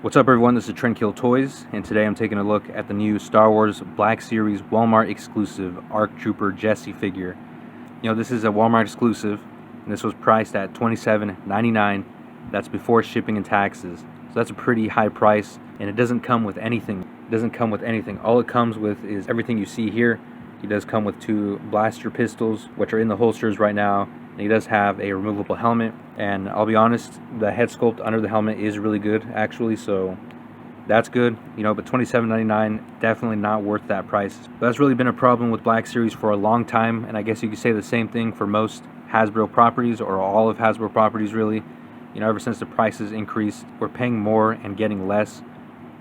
What's up, everyone? This is Trendkill Toys, and today I'm taking a look at the new Star Wars Black Series Walmart exclusive ARC Trooper Jesse figure. You know, this is a Walmart exclusive, and this was priced at $27.99. That's before shipping and taxes. So that's a pretty high price, and it doesn't come with anything. All it comes with is everything you see here. He does come with two blaster pistols, which are in the holsters right now. And he does have a removable helmet, and I'll be honest, the head sculpt under the helmet is really good actually, so that's good, you know. But $27.99, definitely not worth that price. But that's really been a problem with Black Series for a long time, and I guess you could say the same thing for most Hasbro properties, or all of Hasbro properties really. You know, ever since the prices increased, we're paying more and getting less.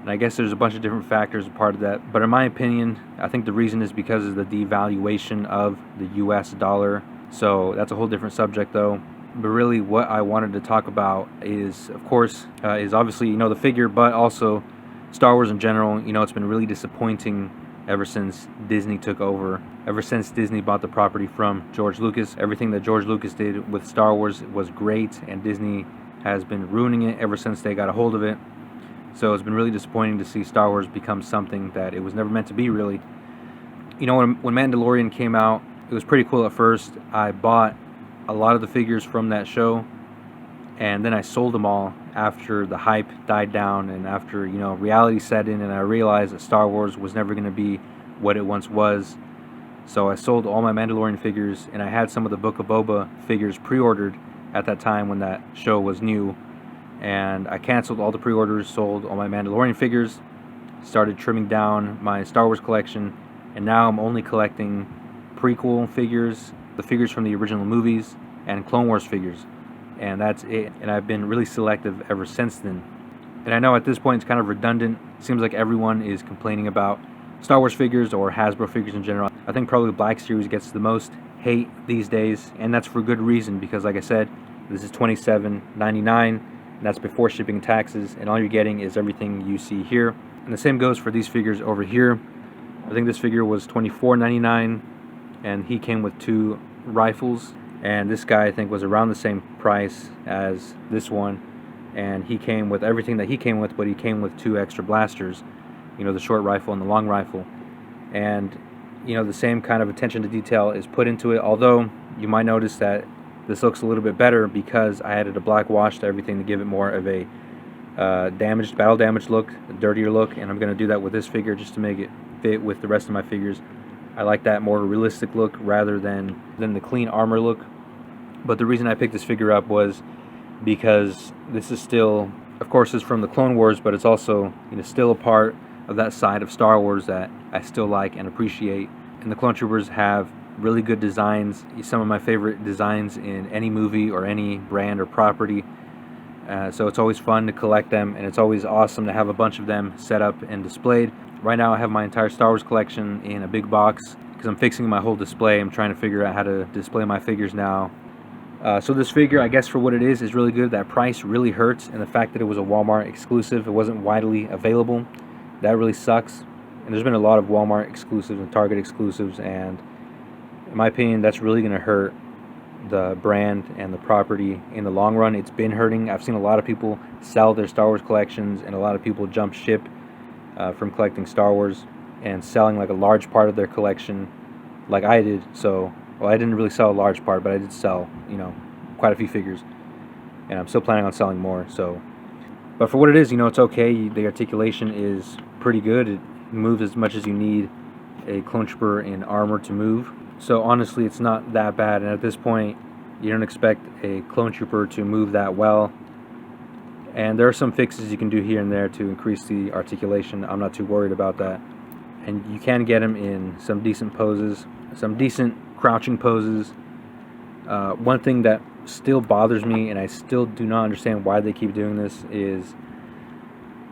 And I guess there's a bunch of different factors a part of that, but in my opinion, I think the reason is because of the devaluation of the US dollar. So that's a whole different subject though. But really what I wanted to talk about is, of course, is obviously, you know, the figure, but also Star Wars in general. You know, it's been really disappointing ever since Disney took over, ever since Disney bought the property from George Lucas. Everything that George Lucas did with Star Wars was great, and Disney has been ruining it ever since they got a hold of it. So it's been really disappointing to see Star Wars become something that it was never meant to be, really. You know, when Mandalorian came out, it was pretty cool at first. I bought a lot of the figures from that show, and then I sold them all after the hype died down and after, you know, reality set in, and I realized that Star Wars was never going to be what it once was. So I sold all my Mandalorian figures, and I had some of the Book of Boba figures pre-ordered at that time when that show was new. And I canceled all the pre-orders, sold all my Mandalorian figures, started trimming down my Star Wars collection, and now I'm only collecting prequel figures, the figures from the original movies, and Clone Wars figures, and that's it. And I've been really selective ever since then. And I know at this point it's kind of redundant. It seems like everyone is complaining about Star Wars figures or Hasbro figures in general. I think probably Black Series gets the most hate these days, and that's for good reason, because like I said, this is $27.99, and that's before shipping and taxes, and all you're getting is everything you see here. And the same goes for these figures over here. I think this figure was $24.99, and he came with two rifles, and this guy I think was around the same price as this one, and he came with everything that he came with, but he came with two extra blasters, you know, the short rifle and the long rifle. And you know, the same kind of attention to detail is put into it, although you might notice that this looks a little bit better because I added a black wash to everything to give it more of a battle damaged look, a dirtier look, and I'm going to do that with this figure just to make it fit with the rest of my figures. I like that more realistic look rather than the clean armor look. But the reason I picked this figure up was because this is still, of course, it's from the Clone Wars, but it's also, you know, still a part of that side of Star Wars that I still like and appreciate. And the Clone Troopers have really good designs, some of my favorite designs in any movie or any brand or property. So it's always fun to collect them, and it's always awesome to have a bunch of them set up and displayed. Right now I have my entire Star Wars collection in a big box because I'm fixing my whole display. I'm trying to figure out how to display my figures now. So this figure, I guess for what it is really good. That price really hurts, and the fact that it was a Walmart exclusive, it wasn't widely available, that really sucks. And there's been a lot of Walmart exclusives and Target exclusives, and in my opinion, that's really going to hurt the brand and the property in the long run. It's been hurting. I've seen a lot of people sell their Star Wars collections, and a lot of people jump ship from collecting Star Wars and selling like a large part of their collection, like I did. So, well, I didn't really sell a large part, but I did sell, you know, quite a few figures, and I'm still planning on selling more. So, but for what it is, you know, it's okay. The articulation is pretty good. It moves as much as you need a Clone Trooper in armor to move. So honestly, it's not that bad, and at this point, you don't expect a Clone Trooper to move that well. And there are some fixes you can do here and there to increase the articulation. I'm not too worried about that. And you can get him in some decent poses, some decent crouching poses. One thing that still bothers me, and I still do not understand why they keep doing this, is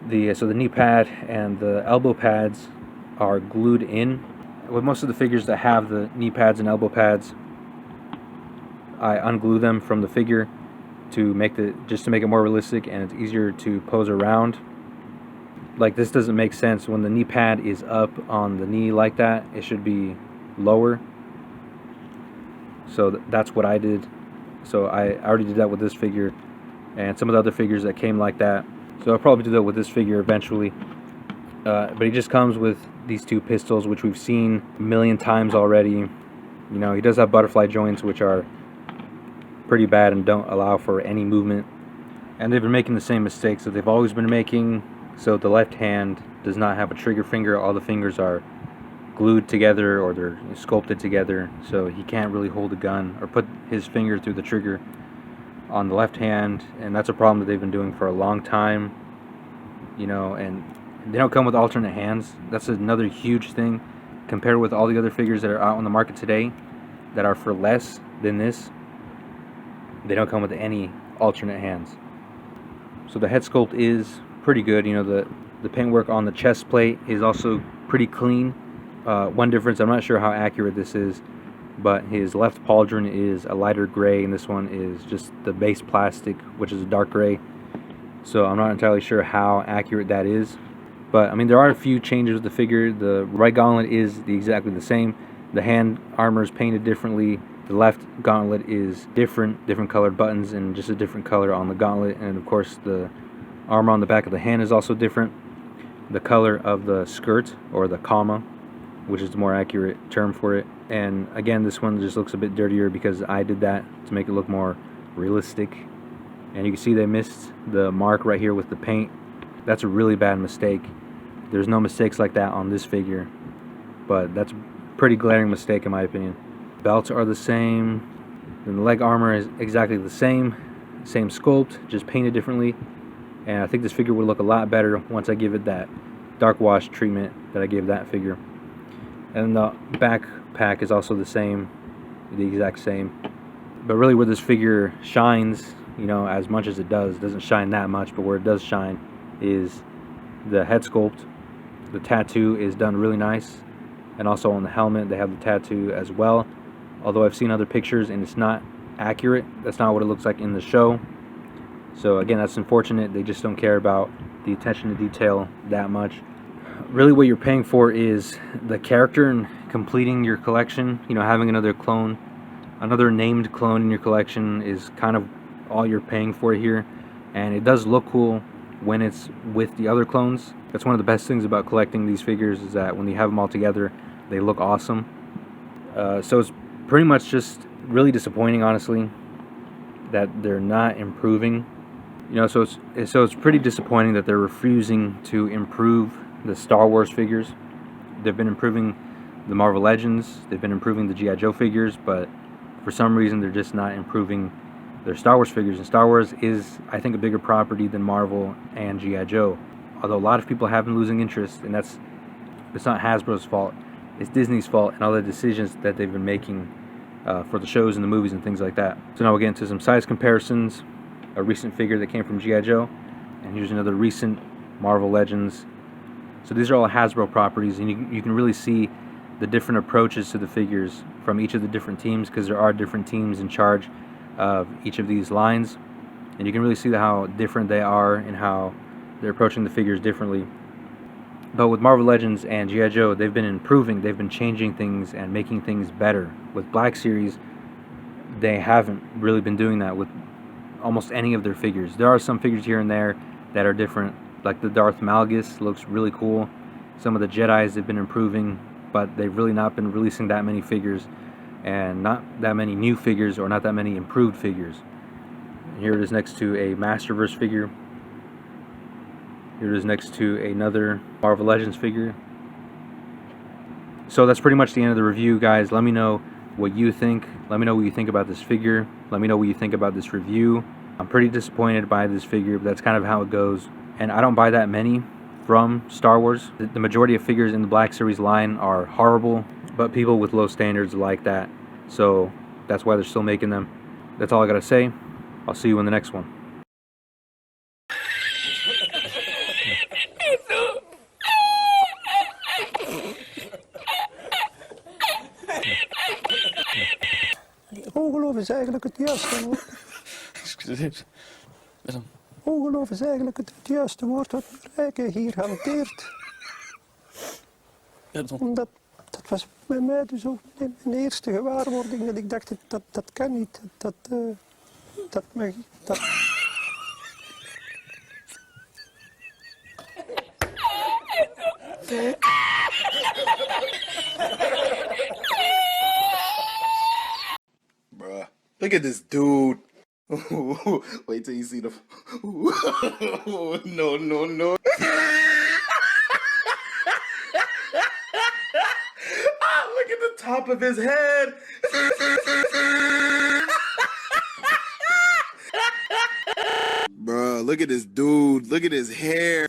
the knee pad and the elbow pads are glued in. With most of the figures that have the knee pads and elbow pads, I unglue them from the figure to make it more realistic, and it's easier to pose around. Like, this doesn't make sense. When the knee pad is up on the knee like that, it should be lower. So that's what I did. So I already did that with this figure, and some of the other figures that came like that. So I'll probably do that with this figure eventually. But he just comes with these two pistols, which we've seen a million times already. You know, he does have butterfly joints, which are pretty bad and don't allow for any movement. And they've been making the same mistakes that they've always been making. So the left hand does not have a trigger finger. All the fingers are glued together or they're sculpted together. So he can't really hold a gun or put his finger through the trigger on the left hand. And that's a problem that they've been doing for a long time. You know, and they don't come with alternate hands. That's another huge thing compared with all the other figures that are out on the market today that are for less than this. They don't come with any alternate hands. So the head sculpt is pretty good. You know, the paintwork on the chest plate is also pretty clean. One difference, I'm not sure how accurate this is, but his left pauldron is a lighter gray and this one is just the base plastic, which is a dark gray. So I'm not entirely sure how accurate that is. But I mean, there are a few changes with the figure. The right gauntlet is exactly the same. The hand armor is painted differently. The left gauntlet is different colored buttons and just a different color on the gauntlet. And of course the armor on the back of the hand is also different. The color of the skirt, or the kama, which is the more accurate term for it. And again, this one just looks a bit dirtier because I did that to make it look more realistic. And you can see they missed the mark right here with the paint. That's a really bad mistake. There's no mistakes like that on this figure, but that's a pretty glaring mistake in my opinion. Belts are the same, and the leg armor is exactly the same sculpt, just painted differently. And I think this figure would look a lot better once I give it that dark wash treatment that I gave that figure. And the backpack is also the same, the exact same. But really where this figure shines, you know, as much as it doesn't shine that much, but where it does shine is the head sculpt. The tattoo is done really nice, and also on the helmet they have the tattoo as well. Although I've seen other pictures and it's not accurate. That's not what it looks like in the show. So again, that's unfortunate. They just don't care about the attention to detail that much. Really what you're paying for is the character and completing your collection. You know, having another clone, another named clone in your collection is kind of all you're paying for here. And it does look cool when it's with the other clones. That's one of the best things about collecting these figures, is that when you have them all together, they look awesome. So it's pretty much just really disappointing, honestly, that they're not improving. You know, so it's pretty disappointing that they're refusing to improve the Star Wars figures. They've been improving the Marvel Legends, they've been improving the G.I. Joe figures, but for some reason they're just not improving their Star Wars figures. And Star Wars is, I think, a bigger property than Marvel and G.I. Joe. Although a lot of people have been losing interest, and it's not Hasbro's fault, it's Disney's fault and all the decisions that they've been making for the shows and the movies and things like that. So now we'll get into some size comparisons. A recent figure that came from G.I. Joe, and here's another recent Marvel Legends. So these are all Hasbro properties, and you can really see the different approaches to the figures from each of the different teams, because there are different teams in charge of each of these lines, and you can really see how different they are and how they're approaching the figures differently. But with Marvel Legends and G.I. Joe, they've been improving, they've been changing things and making things better. With Black Series, they haven't really been doing that with almost any of their figures. There are some figures here and there that are different, like the Darth Malgus looks really cool. Some of the Jedis they've been improving, but they've really not been releasing that many figures, and not that many new figures, or not that many improved figures. Here it is next to a Masterverse figure. Here it is next to another Marvel Legends figure. So that's pretty much the end of the review, guys. Let me know what you think. Let me know what you think about this figure. Let me know what you think about this review. I'm pretty disappointed by this figure, but that's kind of how it goes. And I don't buy that many from Star Wars. The majority of figures in the Black Series line are horrible, but people with low standards like that. So that's why they're still making them. That's all I gotta say. I'll see you in the next one. Ongeloof is eigenlijk het juiste woord. Excuseer. Waarom? Ongeloof is eigenlijk het juiste woord wat Rijke hier hanteert. Omdat dat was bij mij dus ook mijn eerste gewaarwording, dat ik dacht, dat kan niet. Dat Bruh, look at this dude. Wait till you see the. No, no, no. Ah, look at the top of his head. Bruh, look at this dude. Look at his hair.